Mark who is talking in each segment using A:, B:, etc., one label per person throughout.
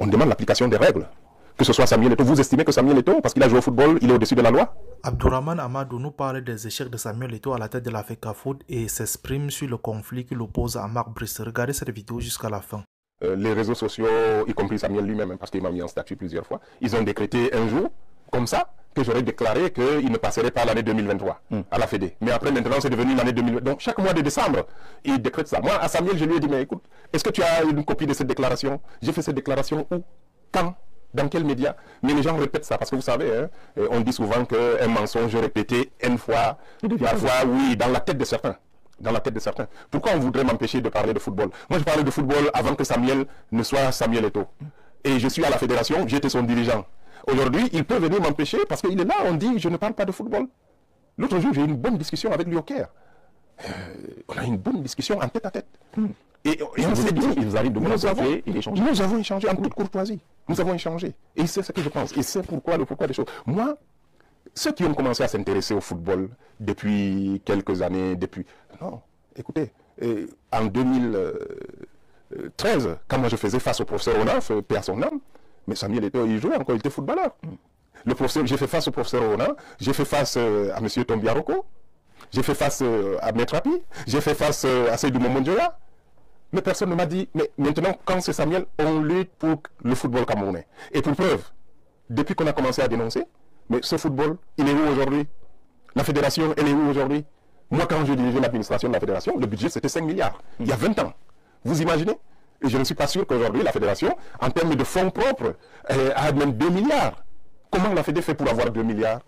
A: on demande l'application des règles. Que ce soit Samuel Eto'o, vous estimez que Samuel Eto'o, parce qu'il a joué au football, il est au-dessus de la loi?
B: Abdourahmane Amadou nous parle des échecs de Samuel Eto'o à la tête de la FECAFOOT et s'exprime sur le conflit qui l'oppose à Marc Brice. Regardez cette vidéo jusqu'à la fin.
A: Les réseaux sociaux, y compris Samuel lui-même, parce qu'il m'a mis en statut plusieurs fois, ils ont décrété un jour, comme ça, que j'aurais déclaré qu'il ne passerait pas l'année 2023 à la Fédé. Mais après, maintenant, c'est devenu l'année 2020. Donc, chaque mois de décembre, il décrète ça. Moi, à Samuel, je lui ai dit, mais écoute, est-ce que tu as une copie de cette déclaration? J'ai fait cette déclaration où? Quand? Dans quel média? Mais les gens répètent ça, parce que vous savez, hein, on dit souvent qu'un mensonge répété une fois, parfois, oui, dans la tête de certains. Dans la tête de certains. Pourquoi on voudrait m'empêcher de parler de football? Moi, je parlais de football avant que Samuel ne soit Samuel Eto'o. Et je suis à la fédération, j'étais son dirigeant. Aujourd'hui, il peut venir m'empêcher parce qu'il est là, on dit, je ne parle pas de football. L'autre jour, j'ai eu une bonne discussion avec lui au Caire. On a eu une bonne discussion en tête à tête. Et on s'est dit, il nous arrive de nous avons échangé en toute courtoisie. Nous avons échangé. Et c'est ce que je pense. Et c'est pourquoi, le pourquoi des choses. Moi, ceux qui ont commencé à s'intéresser au football depuis quelques années, Non, écoutez, en 2013, quand moi je faisais face au professeur Onaf, paix à son âme, mais Samuel Eto'o, il jouait encore, il était footballeur. Le professeur, j'ai fait face au professeur Ona, j'ai fait face à M. Tombiaroko, j'ai fait face à Metrapi, j'ai fait face à Seydou Momondjoya. Mais personne ne m'a dit, mais maintenant, quand c'est Samuel, on lutte pour le football camerounais. Et pour preuve, depuis qu'on a commencé à dénoncer, mais ce football, il est où aujourd'hui? La fédération, elle est où aujourd'hui? Moi, quand je dirigeais l'administration de la fédération, le budget, c'était 5 milliards. Il y a 20 ans. Vous imaginez? Et je ne suis pas sûr qu'aujourd'hui, la fédération, en termes de fonds propres, a même 2 milliards. Comment la Fédé fait pour avoir 2 milliards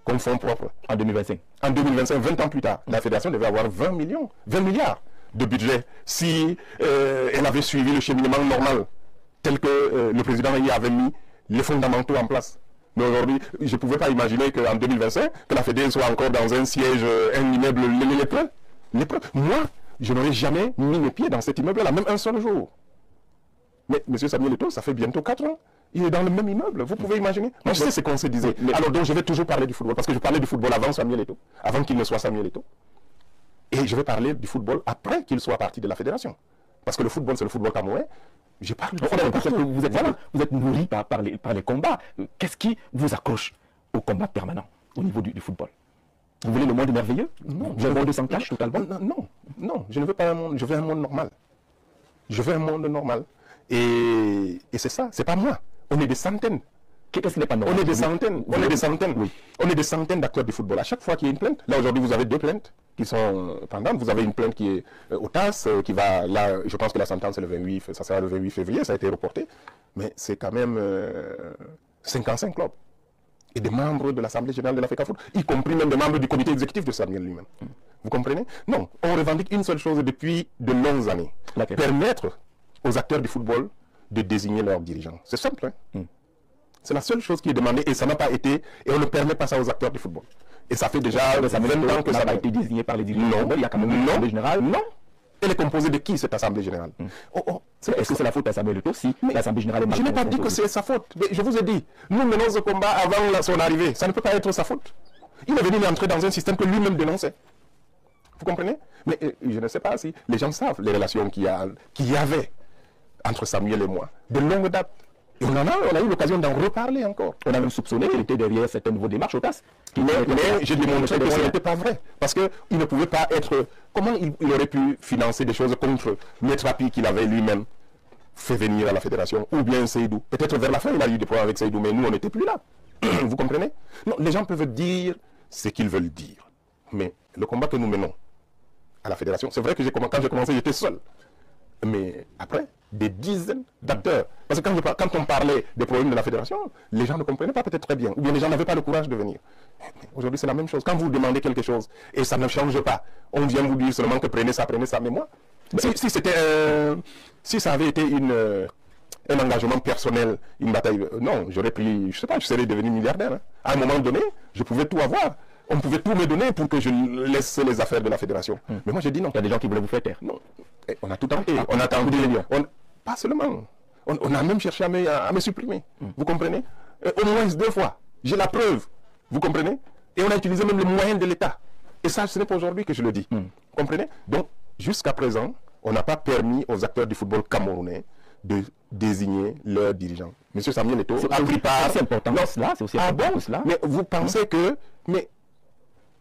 A: comme fonds propres?
C: En 2025.
A: En 2025, 20 ans plus tard, la fédération devait avoir 20 milliards de budget si elle avait suivi le cheminement normal, tel que le président y avait mis les fondamentaux en place. Mais aujourd'hui, je ne pouvais pas imaginer qu'en 2025, que la Fédé soit encore dans un siège, un immeuble lépreux. Moi, je n'aurais jamais mis mes pieds dans cet immeuble-là, même un seul jour. Mais M. Samuel Eto'o, ça fait bientôt 4 ans. Il est dans le même immeuble, vous pouvez imaginer. Moi, je sais ce qu'on se disait. Alors donc, je vais toujours parler du football, parce que je parlais du football avant Samuel Eto'o, avant qu'il ne soit Samuel Eto'o. Et je vais parler du football après qu'il soit parti de la fédération. Parce que le football, c'est le football camerounais. Je parle du football.
C: Parce que vous êtes nourri par les combats. Qu'est-ce qui vous accroche au combat permanent au niveau du football? Vous voulez le monde merveilleux?
A: Non.
C: Un monde sans cache totalement?
A: Non, je ne veux pas un monde, je veux un monde normal. Je veux un monde normal. Et c'est ça, c'est pas moi. On est des centaines.
C: Qu'est-ce qui n'est pas normal?
A: On est des centaines. On est des centaines. Oui. On est des centaines d'acteurs du football. À chaque fois qu'il y a une plainte, là aujourd'hui vous avez 2 plaintes qui sont pendantes. Vous avez une plainte qui est au TAS, qui va là, je pense que la sentence est le 28, ça sera le 28 février, ça a été reporté. Mais c'est quand même 55 clubs. Et des membres de l'Assemblée générale de la FECAFOOT, y compris même des membres du comité exécutif de Samuel lui-même. Vous comprenez? Non, on revendique une seule chose depuis de longues années. Permettre aux acteurs du football de désigner leurs dirigeants. C'est simple, hein? C'est la seule chose qui est demandée et ça n'a pas été, et on ne permet pas ça aux acteurs du football. Et ça fait déjà 20 ans que ça n'a pas été désigné par les dirigeants.
C: Non, il y a quand même une assemblée générale.
A: Non. Elle est composée de qui, cette assemblée générale?
C: Est-ce que c'est la faute à Samuel Eto'o si l'assemblée générale est mal?
A: Je n'ai pas dit que c'est sa faute. Mais je vous ai dit, nous menons ce combat avant son arrivée. Ça ne peut pas être sa faute. Il est venu entrer dans un système que lui-même dénonçait. Vous comprenez? Mais je ne sais pas si les gens savent les relations qu'il y avait entre Samuel et moi. De longue date. Et on a eu l'occasion d'en reparler encore.
C: On a même soupçonné qu'il était derrière certains nouveaux démarches au TAS.
A: Mais j'ai démontré que ce n'était pas vrai. Parce qu'il ne pouvait pas être... Comment il aurait pu financer des choses contre Metrapi qu'il avait lui-même fait venir à la fédération? Ou bien Seydou. Peut-être vers la fin, il a eu des problèmes avec Seydou, mais nous, on n'était plus là. Vous comprenez? Non, les gens peuvent dire ce qu'ils veulent dire. Mais le combat que nous menons à la fédération, c'est vrai que quand j'ai commencé, j'étais seul. Mais après, des dizaines d'acteurs. Parce que quand on parlait des problèmes de la fédération, les gens ne comprenaient pas peut-être très bien. Ou bien les gens n'avaient pas le courage de venir. Aujourd'hui, c'est la même chose. Quand vous demandez quelque chose et ça ne change pas, on vient vous dire seulement que prenez ça. Mais moi, si ça avait été un engagement personnel, une bataille, non, j'aurais pris, je sais pas, je serais devenu milliardaire. Hein. À un moment donné, je pouvais tout avoir. On pouvait tout me donner pour que je laisse les affaires de la fédération. Mais moi, j'ai dit non.
C: Il y a des gens qui voulaient vous faire taire.
A: Non. Et on a tout tenté. On a tenté. Pas seulement. On a même cherché à me supprimer. Vous comprenez? Au moins 2 fois. J'ai la preuve. Vous comprenez? Et on a utilisé même les moyens de l'État. Et ça, ce n'est pas aujourd'hui que je le dis. Vous comprenez? Donc, jusqu'à présent, on n'a pas permis aux acteurs du football camerounais de désigner leurs dirigeants. Monsieur Samuel Eto'o a pris part.
C: C'est important cela, c'est aussi important cela.
A: Mais vous pensez que... Mais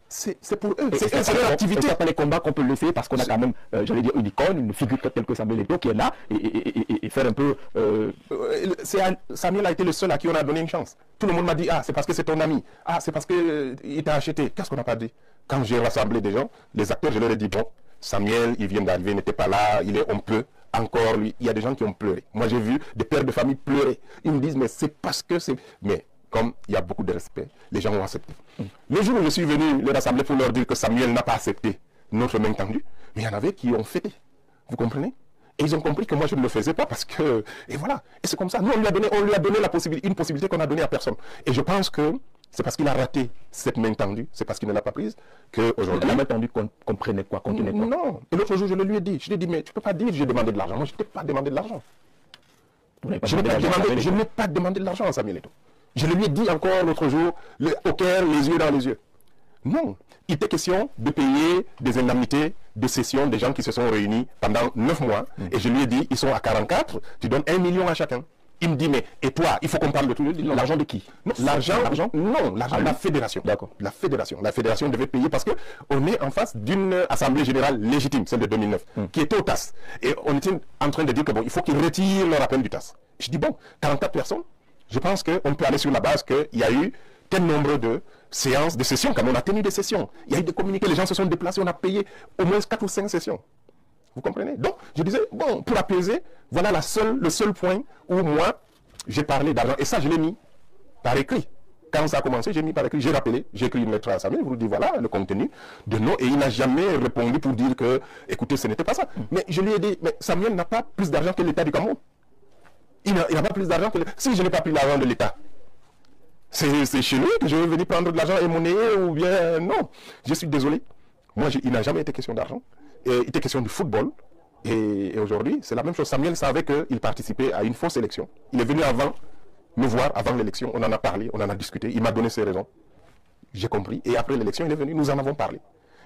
A: c'est pour eux, c'est leur activité.
C: C'est pas les combats qu'on peut laisser parce qu'on a quand même, j'allais dire, une icône, une figure telle que Samuel Eto'o qui est là et faire un peu...
A: Samuel a été le seul à qui on a donné une chance. Tout le monde m'a dit, ah, c'est parce que c'est ton ami. Ah, c'est parce qu'il t'a acheté. Qu'est-ce qu'on n'a pas dit? Quand j'ai rassemblé des gens, les acteurs, je leur ai dit, bon, Samuel, il vient d'arriver, il n'était pas là, on peut encore lui. Il y a des gens qui ont pleuré. Moi, j'ai vu des pères de famille pleurer. Ils me disent, mais c'est parce que c'est... Mais comme il y a beaucoup de respect, les gens ont accepté. Le jour où je suis venu les rassembler pour leur dire que Samuel n'a pas accepté notre main tendue, mais il y en avait qui ont fêté. Vous comprenez? Et ils ont compris que moi je ne le faisais pas parce que... Et voilà. Et c'est comme ça. Nous, on lui a donné une possibilité qu'on n'a donnée à personne. Et je pense que c'est parce qu'il a raté cette main tendue, c'est parce qu'il ne l'a pas prise, qu'aujourd'hui...
C: La main tendue comprenait quoi, contenait quoi?
A: Non. Et l'autre jour, je le lui ai dit. Je lui ai dit, mais tu ne peux pas dire que j'ai demandé de l'argent. Moi, je ne t'ai pas demandé de l'argent. Je n'ai pas demandé de l'argent à Samuel Eto'o. Je le lui ai dit encore l'autre jour, au cœur, les yeux dans les yeux. Non, il était question de payer des indemnités de cession des gens qui se sont réunis pendant 9 mois. Et je lui ai dit, ils sont à 44, tu donnes 1 million à chacun. Il me dit, mais et toi, il faut qu'on parle de tout.
C: L'argent de qui?
A: L'argent de la fédération.
C: D'accord.
A: La fédération devait payer parce qu'on est en face d'une assemblée générale légitime, celle de 2009, qui était au TAS. Et on était en train de dire que bon, il faut qu'ils retirent leur appel du TAS. Je dis, bon, 44 personnes, je pense qu'on peut aller sur la base qu'il y a eu tel nombre de séances, de sessions, comme on a tenu des sessions. Il y a eu des communiqués, les gens se sont déplacés, on a payé au moins 4 ou 5 sessions. Vous comprenez? Donc, je disais, bon, pour apaiser, voilà le seul point où moi, j'ai parlé d'argent. Et ça, je l'ai mis par écrit. Quand ça a commencé, j'ai mis par écrit, j'ai rappelé, j'ai écrit une lettre à Samuel, je vous dis, voilà le contenu de nos, et il n'a jamais répondu pour dire que, écoutez, ce n'était pas ça. Mais je lui ai dit, mais Samuel n'a pas plus d'argent que l'État du Cameroun. Il n'a pas plus d'argent que... Si je n'ai pas pris l'argent de l'État, c'est chez lui que je vais venir prendre de l'argent et monnayer ou bien... Non, je suis désolé. Moi, il n'a jamais été question d'argent. Il était question du football. Et aujourd'hui, c'est la même chose. Samuel savait qu'il participait à une fausse élection. Il est venu avant me voir, avant l'élection. On en a parlé, on en a discuté. Il m'a donné ses raisons. J'ai compris. Et après l'élection, il est venu, nous en avons parlé.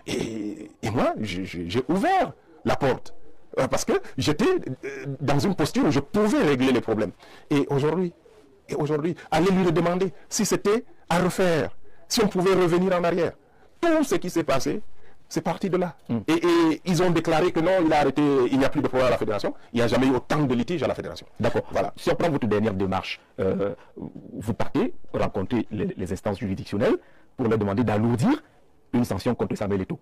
A: Et moi, j'ai ouvert la porte. Parce que j'étais dans une posture où je pouvais régler les problèmes. Et aujourd'hui, allez lui demander si c'était à refaire, si on pouvait revenir en arrière. Tout ce qui s'est passé, c'est parti de là. Et ils ont déclaré que non, il a arrêté, il n'y a plus de pouvoir à la fédération. Il n'y a jamais eu autant de litiges à la fédération.
C: D'accord. Voilà. Si on prend votre dernière démarche, vous partez rencontrer les instances juridictionnelles pour leur demander d'alourdir une sanction contre Samuel Eto'o.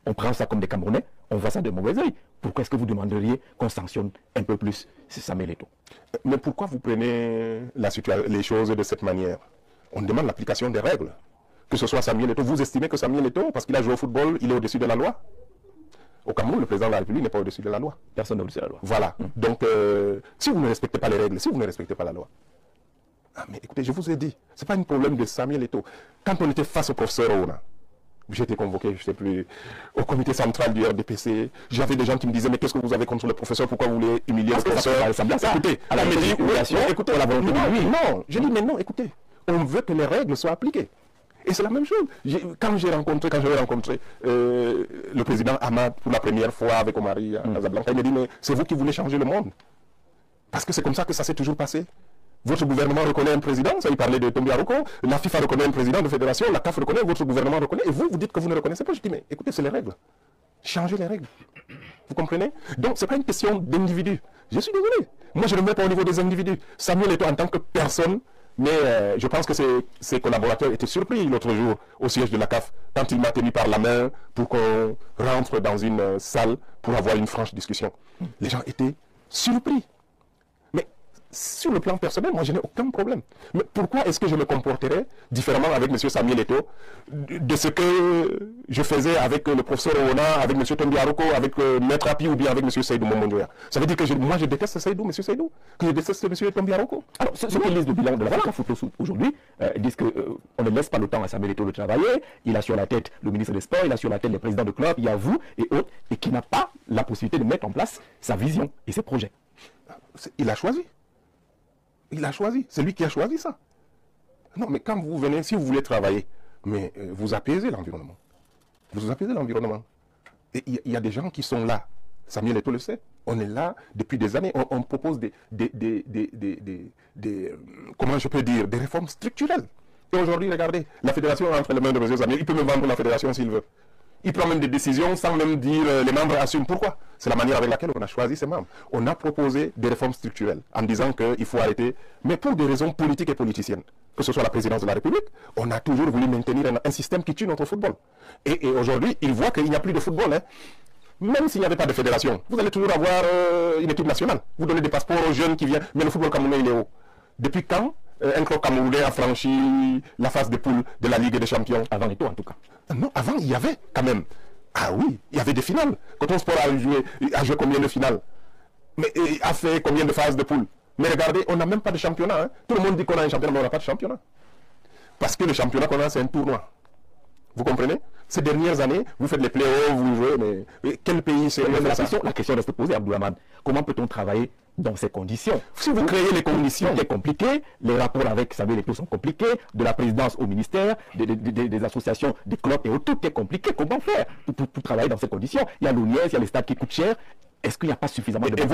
C: On prend ça comme des Camerounais, on voit ça de mauvais oeil. Pourquoi est-ce que vous demanderiez qu'on sanctionne un peu plus Samuel Eto'o?
A: Mais pourquoi vous prenez les choses de cette manière? On demande l'application des règles. Que ce soit Samuel Eto'o, vous estimez que Samuel Eto'o, parce qu'il a joué au football, il est au-dessus de la loi? Au Cameroun, le président de la République n'est pas au-dessus de la loi.
C: Personne n'est au-dessus de la loi.
A: Voilà. Donc, si vous ne respectez pas les règles, si vous ne respectez pas la loi, ah, mais écoutez, je vous ai dit, ce n'est pas un problème de Samuel Eto'o. Quand on était face au professeur Ouna, j'ai été convoqué, je ne sais plus, au comité central du RDPC. J'avais des gens qui me disaient, mais qu'est-ce que vous avez contre le professeur? Pourquoi vous voulez humilier le professeur? Écoutez,
C: à la médiation,
A: écoutez, la volonté. Non, je dis, mais non, écoutez, on veut que les règles soient appliquées. Et c'est la même chose. Quand j'avais rencontré le président Ahmad pour la première fois avec Omari à Casablanca, il m'a dit, mais c'est vous qui voulez changer le monde. Parce que c'est comme ça que ça s'est toujours passé. Votre gouvernement reconnaît un président, ça il parlait de Tombi Aroko, la FIFA reconnaît un président de fédération, la CAF reconnaît, votre gouvernement reconnaît, et vous dites que vous ne reconnaissez pas. Je dis, mais écoutez, c'est les règles. Changez les règles. Vous comprenez? Donc, ce n'est pas une question d'individu. Je suis désolé. Moi, je ne le mets pas au niveau des individus. Samuel Eto'o en tant que personne, mais je pense que ses collaborateurs étaient surpris l'autre jour au siège de la CAF, quand il m'a tenu par la main pour qu'on rentre dans une salle pour avoir une franche discussion. Les gens étaient surpris. Sur le plan personnel, moi, je n'ai aucun problème. Mais pourquoi est-ce que je me comporterais différemment avec M. Samuel Eto'o de ce que je faisais avec le professeur Ouna, avec M. Tombi Aroko, avec Maître Api ou bien avec M. Seydou Momondoya? Ça veut dire que moi, je déteste Seydou, M. Seydou, que je déteste M. Tombi Aroko.
C: Alors, ceux qui lisent le bilan de la FECAFOOT aujourd'hui disent qu'on ne laisse pas le temps à Samuel Eto'o de travailler. Il a sur la tête le ministre des Sports, il a sur la tête les présidents de club, il y a vous et autres, et qui n'a pas la possibilité de mettre en place sa vision et ses projets.
A: Il a choisi. Il a choisi, c'est lui qui a choisi ça. Non, mais quand vous venez, si vous voulez travailler, mais vous apaisez l'environnement. Vous apaisez l'environnement. Et il y a des gens qui sont là. Samuel Eto'o le sait. On est là depuis des années. On propose comment je peux dire, des réformes structurelles. Et aujourd'hui, regardez, la fédération est entre les mains de José Samuel. Il peut me vendre la fédération s'il veut. Il prend même des décisions sans même dire les membres assument. Pourquoi? C'est la manière avec laquelle on a choisi ses membres. On a proposé des réformes structurelles en disant qu'il faut arrêter, mais pour des raisons politiques et politiciennes. Que ce soit la présidence de la République, on a toujours voulu maintenir un système qui tue notre football. Et aujourd'hui, il voit qu'il n'y a plus de football. Hein. Même s'il n'y avait pas de fédération, vous allez toujours avoir une équipe nationale. Vous donnez des passeports aux jeunes qui viennent, mais le football camerounais, il est haut. Depuis quand un club camerounais a franchi la phase de poule de la Ligue des Champions?
C: Avant les tours, en tout cas.
A: Non, avant, il y avait quand même. Ah oui, il y avait des finales. Coton Sport a joué combien de finales? Mais a fait combien de phases de poule? Mais regardez, on n'a même pas de championnat. Hein. Tout le monde dit qu'on a un championnat, mais on n'a pas de championnat. Parce que le championnat qu'on a, c'est un tournoi. Vous comprenez? Ces dernières années, vous faites les playoffs, vous jouez, mais quel pays c'est
C: la question reste posée, Abdoulhamad. Comment peut-on travailler dans ces conditions?
A: Si vous créez les conditions,
C: c'est compliqué, les rapports avec Samuel Eto'o sont compliqués, de la présidence au ministère, des associations, des clubs et autres, tout est compliqué. Comment faire pour travailler dans ces conditions? Il y a l'ONIES, il y a les stades qui coûtent cher. Est-ce qu'il n'y a pas suffisamment de...
A: Et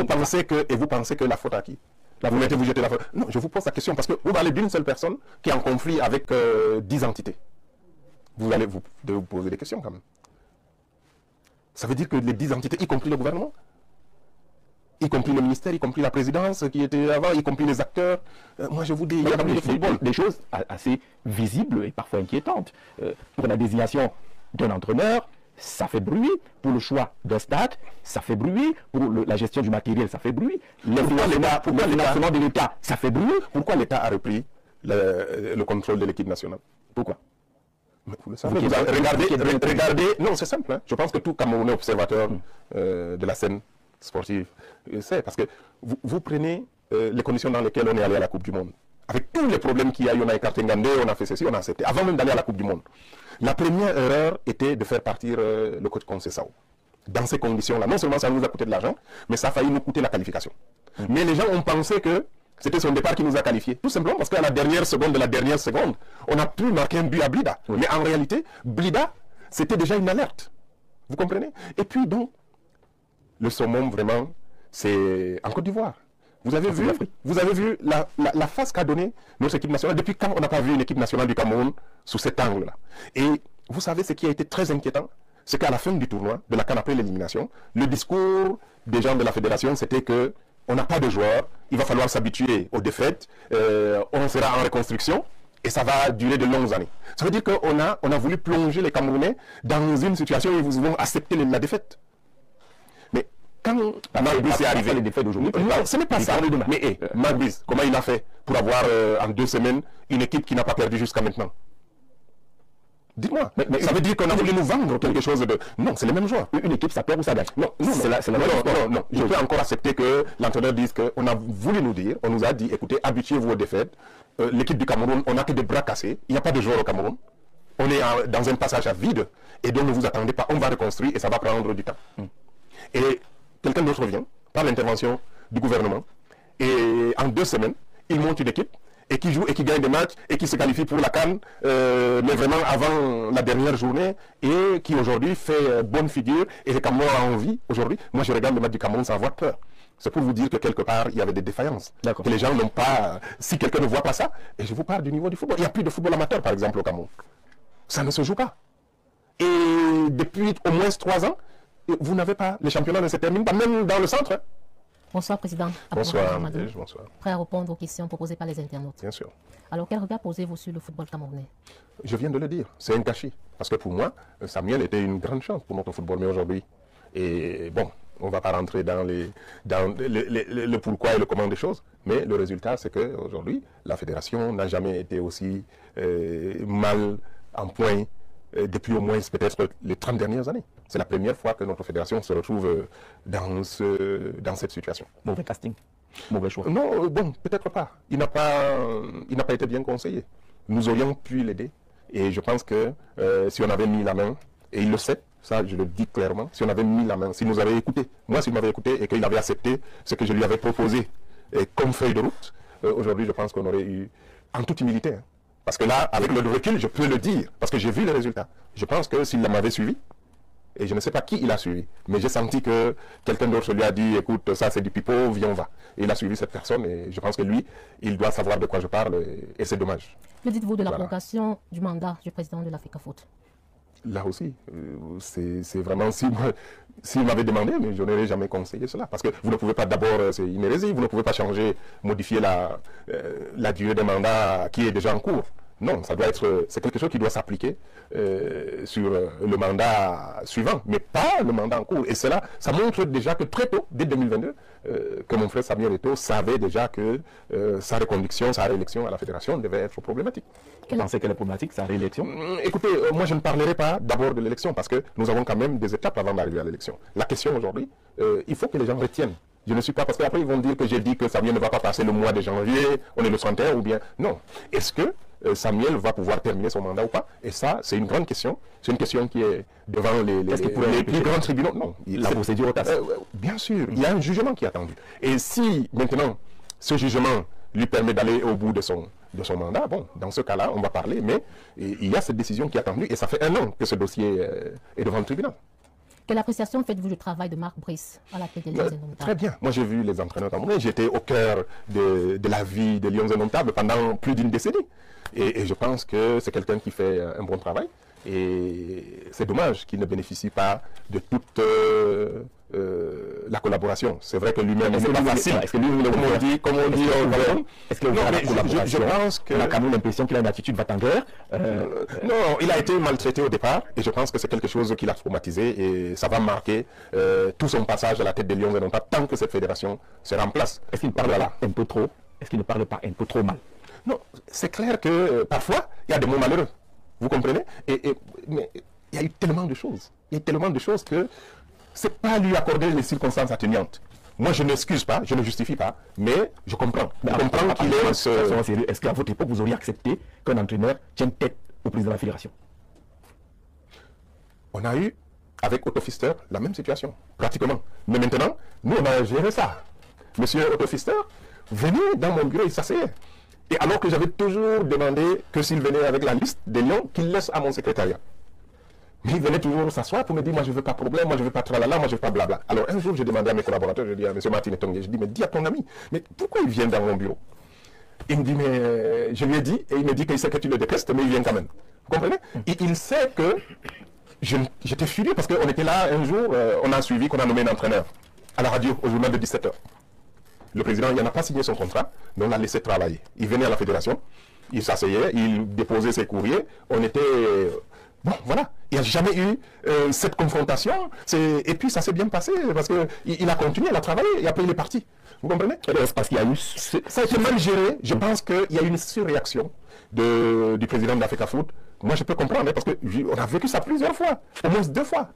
A: vous pensez que la faute à qui? Là, vous jetez la faute. Non, je vous pose la question parce que vous parlez d'une seule personne qui est en conflit avec 10 entités. Vous devez vous poser des questions quand même. Ça veut dire que les 10 entités, y compris le gouvernement, y compris le ministère, y compris la présidence qui était avant, y compris les acteurs, moi je vous dis, il y a plus de football.
C: Des choses assez visibles et parfois inquiétantes. Pour la désignation d'un entraîneur, ça fait bruit. Pour le choix d'un stade, ça fait bruit. Pour la gestion du matériel, ça fait bruit. Le financement de l'État, ça fait bruit.
A: Pourquoi l'État a repris le contrôle de l'équipe nationale? Pourquoi? Vous le savez, regardez, non c'est simple, hein. Je pense que tout Camerounais observateur de la scène sportive sait, parce que vous prenez les conditions dans lesquelles on est allé à la Coupe du Monde, avec tous les problèmes qu'il y a eu, on a écarté Ngandé, on a fait ceci, on a accepté, avant même d'aller à la Coupe du Monde. La première erreur était de faire partir le coach Conceição. Dans ces conditions-là, non seulement ça nous a coûté de l'argent, mais ça a failli nous coûter la qualification. Mais les gens ont pensé que c'était son départ qui nous a qualifiés. Tout simplement parce qu'à la dernière seconde de la dernière seconde, on a pu marquer un but à Blida. Oui. Mais en réalité, Blida, c'était déjà une alerte. Vous comprenez? Et puis donc, le summum vraiment, c'est en Côte d'Ivoire. Vous avez vu la face qu'a donnée notre équipe nationale. Depuis quand on n'a pas vu une équipe nationale du Cameroun sous cet angle-là? Et vous savez ce qui a été très inquiétant? C'est qu'à la fin du tournoi, de la CAN après l'élimination, le discours des gens de la fédération, c'était que on n'a pas de joueurs, il va falloir s'habituer aux défaites, on sera en reconstruction et ça va durer de longues années. Ça veut dire qu'on a voulu plonger les Camerounais dans une situation où ils vont accepter la défaite. Mais quand Magbis est arrivé,
C: les défaites d'aujourd'hui,
A: non, ce n'est pas ça. Mais Magbis, comment il a fait pour avoir en 2 semaines une équipe qui n'a pas perdu jusqu'à maintenant? Dites-moi, mais ça veut dire qu'on a voulu nous vendre quelque chose de... Non, c'est les mêmes joueurs.
C: Une équipe, ça perd ou ça gagne?
A: Non. Je peux encore accepter que l'entraîneur dise qu'on a voulu nous dire, on nous a dit, écoutez, habituez-vous aux défaites. L'équipe du Cameroun, on n'a que des bras cassés. Il n'y a pas de joueurs au Cameroun. On est dans un passage à vide. Et donc, ne vous attendez pas, on va reconstruire et ça va prendre du temps. Et quelqu'un d'autre vient, par l'intervention du gouvernement. Et en 2 semaines, il monte une équipe et qui joue et qui gagne des matchs et qui se qualifie pour la CAN, mais vraiment avant la dernière journée, et qui aujourd'hui fait bonne figure, et le Cameroun a envie aujourd'hui. Moi je regarde le match du Cameroun sans avoir peur. C'est pour vous dire que quelque part il y avait des défaillances. Que les gens n'ont pas, si quelqu'un ne voit pas ça, et je vous parle du niveau du football. Il n'y a plus de football amateur par exemple au Cameroun. Ça ne se joue pas. Et depuis au moins 3 ans, vous n'avez pas, les championnats ne se terminent pas, même dans le centre. Hein.
D: Bonsoir, Président.
A: Bonsoir, bonsoir.
D: Prêt à répondre aux questions proposées par les internautes.
A: Bien sûr.
D: Alors, quel regard posez-vous sur le football camerounais?
A: Je viens de le dire, c'est un gâchis. Parce que pour moi, Samuel était une grande chance pour notre football, mais aujourd'hui, et bon, on ne va pas rentrer dans le pourquoi et le comment des choses, mais le résultat, c'est qu'aujourd'hui, la fédération n'a jamais été aussi mal en point depuis au moins peut-être les 30 dernières années. C'est la première fois que notre fédération se retrouve dans cette situation.
C: Mauvais casting, mauvais choix.
A: Non, bon, peut-être pas. Il n'a pas été bien conseillé. Nous aurions pu l'aider. Et je pense que si on avait mis la main, et il le sait, ça je le dis clairement, si on avait mis la main, s'il nous avait écouté, moi s'il m'avait écouté et qu'il avait accepté ce que je lui avais proposé comme feuille de route, aujourd'hui je pense qu'on aurait eu, en toute humilité, hein, parce que là, avec le recul, je peux le dire, parce que j'ai vu les résultats. Je pense que s'il m'avait suivi, Et je ne sais pas qui il a suivi. Mais j'ai senti que quelqu'un d'autre lui a dit, écoute, ça c'est du pipeau, viens, on va. Et il a suivi cette personne et je pense que lui, il doit savoir de quoi je parle et c'est dommage.
D: Que dites-vous de la prolongation du mandat du président de l'Africa Foot?
A: Là aussi, c'est vraiment, s'il m'avait demandé, mais je n'aurais jamais conseillé cela. Parce que vous ne pouvez pas d'abord, c'est une hérésie, vous ne pouvez pas changer, modifier la durée des mandats qui est déjà en cours. Non, ça doit être, c'est quelque chose qui doit s'appliquer sur le mandat suivant, mais pas le mandat en cours. Et cela, ça montre déjà que très tôt, dès 2022, que mon frère Samuel Eto'o savait déjà que sa reconduction, sa réélection à la fédération devait être problématique.
C: Vous pensez qu'elle est problématique, sa réélection?
A: Écoutez, moi je ne parlerai pas d'abord de l'élection parce que nous avons quand même des étapes avant d'arriver à l'élection. La question aujourd'hui, il faut que les gens retiennent. Je ne suis pas, parce qu'après ils vont dire que j'ai dit que Samuel ne va pas passer le mois de janvier, on est le 31 ou bien... Non. Est-ce que Samuel va pouvoir terminer son mandat ou pas? Et ça, c'est une grande question. C'est une question qui est devant les plus grands tribunaux. Non.
C: La procédure au TAS.
A: Bien sûr, il y a un jugement qui est attendu. Et si maintenant, ce jugement lui permet d'aller au bout de son mandat, bon, dans ce cas-là, on va parler, mais il y a cette décision qui est attendue et ça fait 1 an que ce dossier est devant le tribunal.
D: Quelle appréciation faites-vous du travail de Marc Brice à la tête des Lions Indomptables?
A: Très bien. Moi, j'ai vu les entraîneurs camerounais. J'étais au cœur de la vie des Lions Indomptables pendant plus d'une décennie. Et je pense que c'est quelqu'un qui fait un bon travail. Et c'est dommage qu'il ne bénéficie pas de toute la collaboration. C'est vrai que lui-même, c'est pas facile.
C: Est-ce que lui, comme on dit au Cameroun, est-ce qu'il a la collaboration?
A: Je pense que...
C: On a quand même l'impression qu'il a une attitude va-t-en-guerre.
A: Non, il a été maltraité au départ et je pense que c'est quelque chose qui l'a traumatisé et ça va marquer tout son passage à la tête des Lions Indomptables tant que cette fédération sera en place.
C: Est-ce qu'il parle là un peu trop? Est-ce qu'il ne parle pas un peu trop mal?
A: Non, c'est clair que parfois, il y a des mots malheureux. Vous comprenez? Mais il y a eu tellement de choses. Il y a tellement de choses que c'est pas lui accorder les circonstances atténuantes. Moi, je n'excuse pas, je ne justifie pas, mais je comprends. Je comprends qu'il est...
C: Est-ce qu'à votre époque, vous auriez accepté qu'un entraîneur tienne tête au président de la fédération?
A: On a eu, avec Otto Pfister, la même situation, pratiquement. Mais maintenant, nous, on a géré ça. Monsieur Otto Pfister venait dans mon bureau, il s'asseyait. Et alors que j'avais toujours demandé que s'il venait avec la liste des lions, qu'il laisse à mon secrétariat. Mais il venait toujours s'asseoir pour me dire, moi je ne veux pas de problème, moi je ne veux pas tralala, moi je ne veux pas blabla. Alors un jour, j'ai demandé à mes collaborateurs, je dis à M. Martin Etongué, je dis, mais dis à ton ami, mais pourquoi il vient dans mon bureau? Il me dit, mais je lui ai dit, et il me dit qu'il sait que tu le détestes, mais il vient quand même. Vous comprenez? Et il sait que j'étais furieux parce qu'on était là un jour, on a suivi qu'on a nommé un entraîneur à la radio, au journal de 17h. Le président, il n'a pas signé son contrat, mais on l'a laissé travailler. Il venait à la fédération, il s'asseyait, il déposait ses courriers, on était... Bon, voilà, il n'y a jamais eu cette confrontation, et puis ça s'est bien passé, parce qu'il a continué, il a travaillé, et après il est parti. Vous comprenez?
C: Parce qu'il y a eu...
A: Ça a été mal géré, je pense qu'il y a eu une surréaction du président de l'Africa Foot. Moi je peux comprendre, parce qu'on a vécu ça plusieurs fois, au moins 2 fois.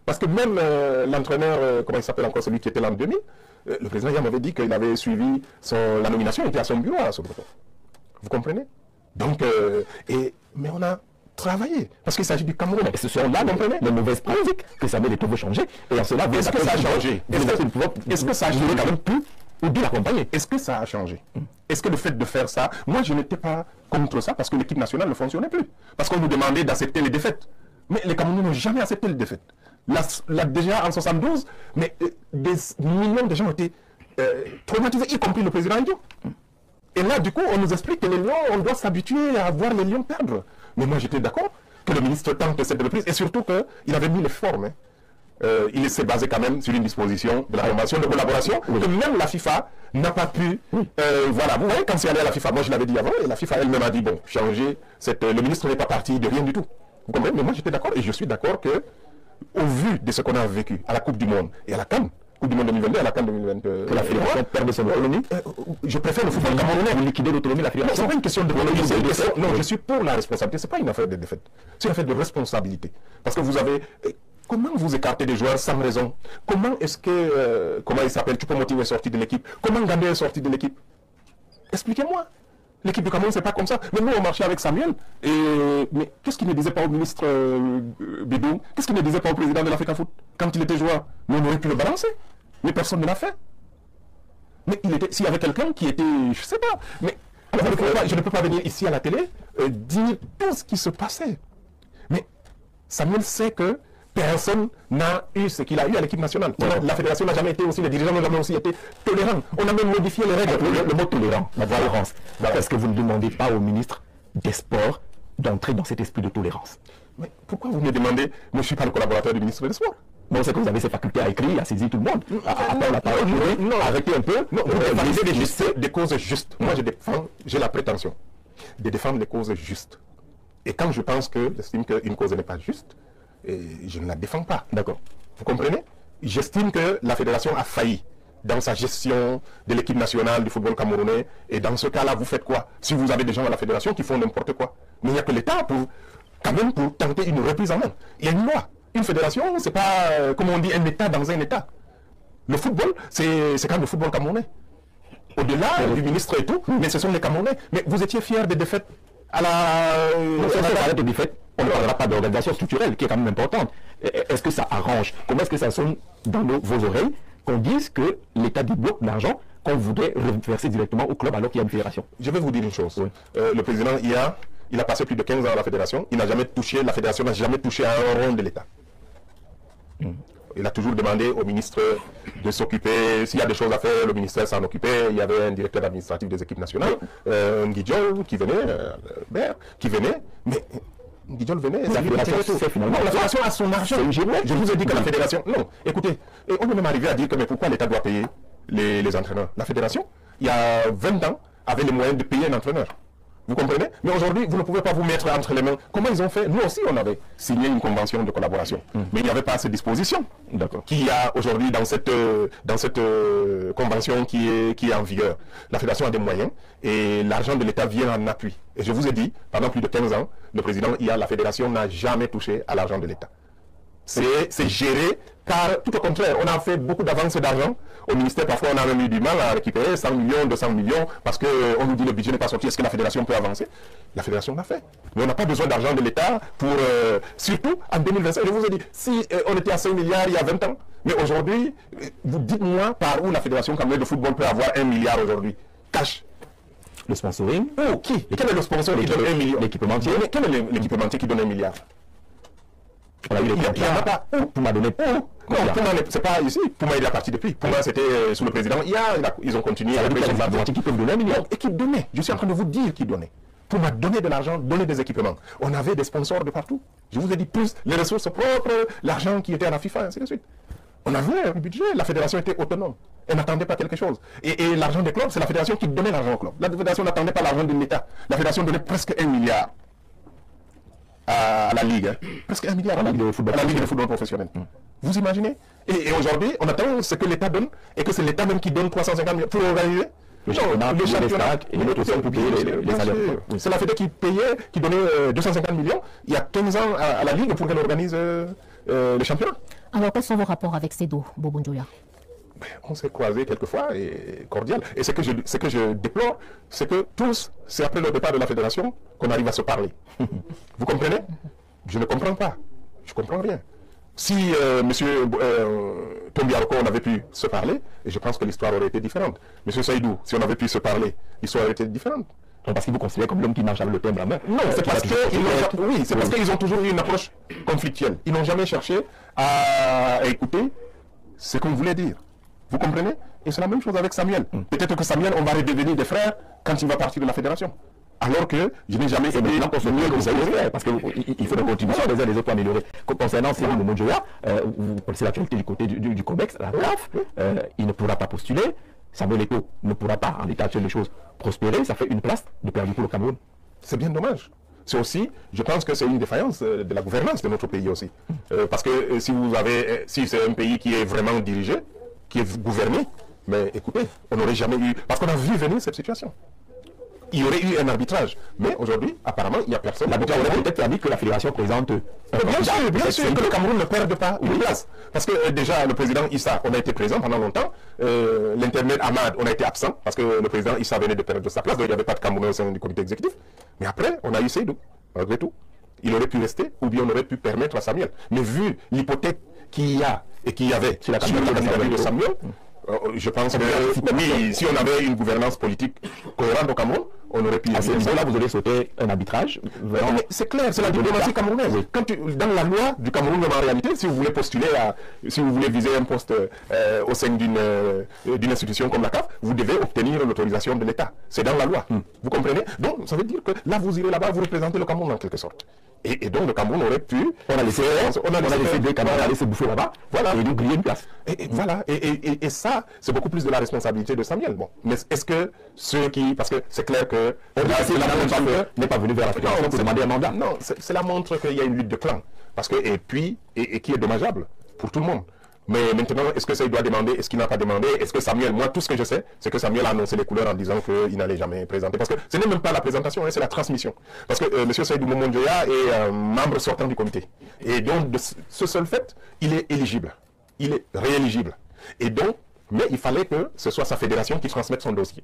A: Parce que même l'entraîneur, comment il s'appelle encore, celui qui était là en 2000, le président il m'avait dit qu'il avait suivi la nomination, il était à son bureau à Sokoto. Vous comprenez? Donc, mais on a travaillé, parce qu'il s'agit du Cameroun.
C: Et ce sont là, comprenez, les mauvaises pratiques que Samuel Eto'o veut changer. Et en cela,
A: est-ce que ça a changé? Est-ce que ça a changé
C: quand même plus ou bien l'accompagner?
A: Est-ce que ça a changé? Est-ce que le fait de faire ça, moi je n'étais pas contre ça parce que l'équipe nationale ne fonctionnait plus. Parce qu'on nous demandait d'accepter les défaites. Mais les Camerounais n'ont jamais accepté les défaites. Là, déjà en 72, mais des millions de gens ont été traumatisés, y compris le président Idio. Et là, du coup, on nous explique que les Lions, on doit s'habituer à voir les Lions perdre. Mais moi, j'étais d'accord que le ministre tente cette reprise, et surtout qu'il avait mis les formes. Il s'est basé quand même sur une disposition de la convention de collaboration, que même la FIFA n'a pas pu... voilà, vous voyez, quand c'est allé à la FIFA, moi je l'avais dit avant, et la FIFA elle-même a dit, bon, changer, le ministre n'est pas parti de rien du tout. Vous comprenez? Mais moi j'étais d'accord, et je suis d'accord que, au vu de ce qu'on a vécu à la Coupe du Monde et à la CAN, Coupe du Monde 2022 et à la CAN 2022,
C: que la fédération perde son autonomie,
A: je préfère le football camerounais.
C: Vous liquidez l'autonomie de la fédération.
A: Non, c'est pas une question d'autonomie, c'est une question... Non, je suis pour la responsabilité, c'est pas une affaire de défaite, c'est une affaire de responsabilité. Parce que vous avez... Comment vous écartez des joueurs sans raison? Comment est-ce que... comment il s'appelle? Choupo-Moting est sorti de l'équipe? Comment Gandé est sorti de l'équipe? Expliquez-moi. L'équipe de Cameroun, c'est pas comme ça. Mais nous, on marchait avec Samuel. Mais qu'est-ce qu'il ne disait pas au ministre Bidou? Qu'est-ce qu'il ne disait pas au président de l'Africa Foot quand il était joueur? Mais on aurait pu le balancer. Mais personne ne l'a fait. Mais s'il y avait quelqu'un qui était... Je sais pas. Mais je ne peux pas venir ici à la télé dire tout ce qui se passait. Mais Samuel sait que personne n'a eu ce qu'il a eu à l'équipe nationale. La fédération n'a jamais été aussi, les dirigeants n'ont jamais aussi été tolérants. On a même modifié les règles.
C: Le mot tolérant, la tolérance. Est-ce que vous ne demandez pas au ministre des Sports d'entrer dans cet esprit de tolérance?
A: Mais pourquoi vous me demandez? Moi, je ne suis pas le collaborateur du ministre des Sports.
C: Bon, c'est que vous avez ces facultés à écrire, à saisir tout le monde.
A: Non,
C: arrêtez un peu.
A: Non, vous défendez des causes justes. Moi, j'ai la prétention de défendre les causes justes. Et quand je pense que j'estime qu'une cause n'est pas juste, je ne la défends pas.
C: D'accord.
A: Vous comprenez? J'estime que la fédération a failli dans sa gestion de l'équipe nationale du football camerounais. Et dans ce cas-là, vous faites quoi? Si vous avez des gens à la fédération qui font n'importe quoi. Mais il n'y a que l'État pour tenter une reprise en main. Il y a une loi. Une fédération, c'est pas, comme on dit, un État dans un État. Le football, c'est quand même le football camerounais. Au-delà du ministre et tout, mais ce sont les Camerounais. Mais vous étiez fiers des défaites à la...
C: Si on parle de défaites, on ne parlera pas d'organisation structurelle, qui est quand même importante. Est-ce que ça arrange? Comment est-ce que ça sonne dans vos oreilles qu'on dise que l'État débloque l'argent qu'on voudrait reverser directement au club alors qu'il y a une fédération?
A: Je vais vous dire une chose. Oui. Le président, il a passé plus de 15 ans à la fédération. Il n'a jamais touché, la fédération n'a jamais touché à un rond de l'État. Il a toujours demandé au ministre de s'occuper. S'il y a des choses à faire, le ministère s'en occupait. Il y avait un directeur administratif des équipes nationales, Nguidjol, qui venait, mais Nguidjol venait.
C: La
A: fédération a son argent. Je vous ai dit que la fédération... Non, écoutez, on est même arrivé à dire que mais pourquoi l'État doit payer les entraîneurs? La fédération, il y a 20 ans, avait les moyens de payer un entraîneur. Vous comprenez? Mais aujourd'hui, vous ne pouvez pas vous mettre entre les mains. Comment ils ont fait? Nous aussi, on avait signé une convention de collaboration. Mais il n'y avait pas ces dispositions qu'il y a aujourd'hui dans cette convention qui est en vigueur. La fédération a des moyens et l'argent de l'État vient en appui. Et je vous ai dit, pendant plus de 15 ans, le président, la fédération n'a jamais touché à l'argent de l'État. C'est géré, car tout au contraire, on a fait beaucoup d'avances d'argent. Au ministère, parfois, on a même eu du mal à récupérer 100 millions, 200 millions, parce qu'on nous dit que le budget n'est pas sorti. Est-ce que la fédération peut avancer? La fédération l'a fait. Mais on n'a pas besoin d'argent de l'État pour... surtout en 2025. Je vous ai dit, si on était à 5 milliards il y a 20 ans, mais aujourd'hui, vous dites-moi par où la fédération camerounaise de football peut avoir 1 milliard aujourd'hui? Cash.
C: Le sponsoring.
A: Oh, qui? Et quel est le sponsor qui donne 1 milliard?
C: L'équipementier.
A: Quel est l'équipementier qui donne 1 milliard?
C: On a eu les contrats. Pour donner
A: non, Puma, c'est pas ici. Puma, il est parti depuis. Puma, c'était sous le président. Ils ont continué.
C: Qui peuvent donner 1 milliard.
A: Et qui donnait. Je suis en train de vous dire qui donnait. Puma donnait de l'argent, donnait des équipements. On avait des sponsors de partout. Je vous ai dit plus les ressources propres, l'argent qui était à la FIFA, ainsi de suite. On avait un budget. La fédération était autonome. Elle n'attendait pas quelque chose. Et l'argent des clubs, c'est la fédération qui donnait l'argent au club. La fédération n'attendait pas l'argent de l'État. La fédération donnait presque 1 milliard. À la Ligue, presque 1 milliard à la Ligue de football professionnel. Vous imaginez? Et aujourd'hui, on attend ce que l'État donne, et que c'est l'État même qui donne 350 millions pour organiser le championnat
C: et l'autre aussi pour payer les salaires.
A: C'est la Fédé qui payait, qui donnait 250 millions il y a 15 ans à la Ligue pour qu'elle organise le championnat.
D: Alors, quels sont vos rapports avec Seydou Bobo Njoya?
A: On s'est croisés quelquefois et cordial. Et ce que je déplore, c'est que tous, c'est après le départ de la fédération qu'on arrive à se parler. Vous comprenez? Je ne comprends pas. Je ne comprends rien. Si M. Tombiaroko, on avait pu se parler, et je pense que l'histoire aurait été différente. M. Seydou, si on avait pu se parler, l'histoire aurait été différente.
C: Parce qu'ils vous considèrent comme l'homme qui marche avec le timbre à main.
A: Non, c'est parce qu'ils ont toujours eu une approche conflictuelle. Ils n'ont jamais cherché à écouter ce qu'on voulait dire. Vous comprenez? Et c'est la même chose avec Samuel. Peut-être que Samuel, on va redevenir des frères quand il va partir de la fédération. Alors que je n'ai jamais aimé
C: parce qu'il faut des contributions les uns les autres pour améliorer. Concernant Cyril Bobo Njoya, vous connaissez l'actualité du côté du COMEX, la CAF, il ne pourra pas postuler. Samuel Eto'o ne pourra pas, en l'état actuel des choses, prospérer. Ça fait une place de perdu pour le Cameroun.
A: C'est bien dommage. C'est aussi, je pense que c'est une défaillance de la gouvernance de notre pays aussi. Parce que si c'est un pays qui est vraiment dirigé, qui est gouverné, mais écoutez, on n'aurait jamais eu... Parce qu'on a vu venir cette situation. Il y aurait eu un arbitrage. Mais aujourd'hui, apparemment, il n'y a personne.
C: L'arbitrage aurait peut-être permis que la fédération présente...
A: Bien sûr, que le Cameroun ne perde pas une place. Parce que déjà, le président Issa, on a été présent pendant longtemps. L'internet Ahmad, on a été absent. Parce que le président Issa venait de perdre sa place. Donc il n'y avait pas de Camerounais au sein du comité exécutif. Mais après, on a eu Seydou, malgré tout. Il aurait pu rester, ou bien on aurait pu permettre à Samuel. Mais vu l'hypothèque qu'il y a et qu'il y avait sur la candidature de Samuel, je pense que oui, si on avait une gouvernance politique cohérente au Cameroun, on aurait pu...
C: À ce niveau-là, vous aurez sauté un arbitrage.
A: C'est clair, c'est la diplomatie camerounaise. Quand dans la loi du Cameroun, en réalité, si vous voulez postuler, si vous voulez viser un poste au sein d'une institution comme la CAF, vous devez obtenir l'autorisation de l'État. C'est dans la loi. Vous comprenez? Donc, ça veut dire que là, vous irez là-bas, vous représentez le Cameroun en quelque sorte. Et donc, le Cameroun aurait pu... On a laissé deux Camerounais aller se bouffer là-bas. Voilà. Et donc, griller une place. Voilà. Et ça, c'est beaucoup plus de la responsabilité de Samuel. Bon. Mais est-ce que ceux qui... Parce que c'est clair que...
C: n'est pas venu vers la fédération pour demander un mandat.
A: Non, cela montre qu'il y a une lutte de clans. Parce que, et qui est dommageable pour tout le monde. Mais maintenant, est-ce que ça il doit demander, est-ce qu'il n'a pas demandé? Est-ce que Samuel, moi tout ce que je sais, c'est que Samuel a annoncé les couleurs en disant qu'il n'allait jamais présenter. Parce que ce n'est même pas la présentation, c'est la transmission. Parce que M. Seydou Momondjoya est membre sortant du comité. Et donc, de ce seul fait, il est éligible. Il est rééligible. Et donc, mais il fallait que ce soit sa fédération qui transmette son dossier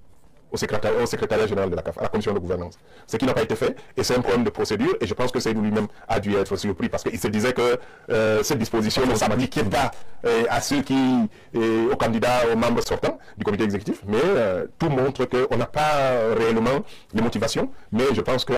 A: au secrétariat général de la CAF, à la commission de gouvernance. Ce qui n'a pas été fait, et c'est un problème de procédure, et je pense que Seydou lui-même a dû être surpris, parce qu'il se disait que cette disposition ne s'appliquait pas à ceux aux candidats, aux membres sortants du comité exécutif, mais tout montre qu'on n'a pas réellement les motivations, mais je pense que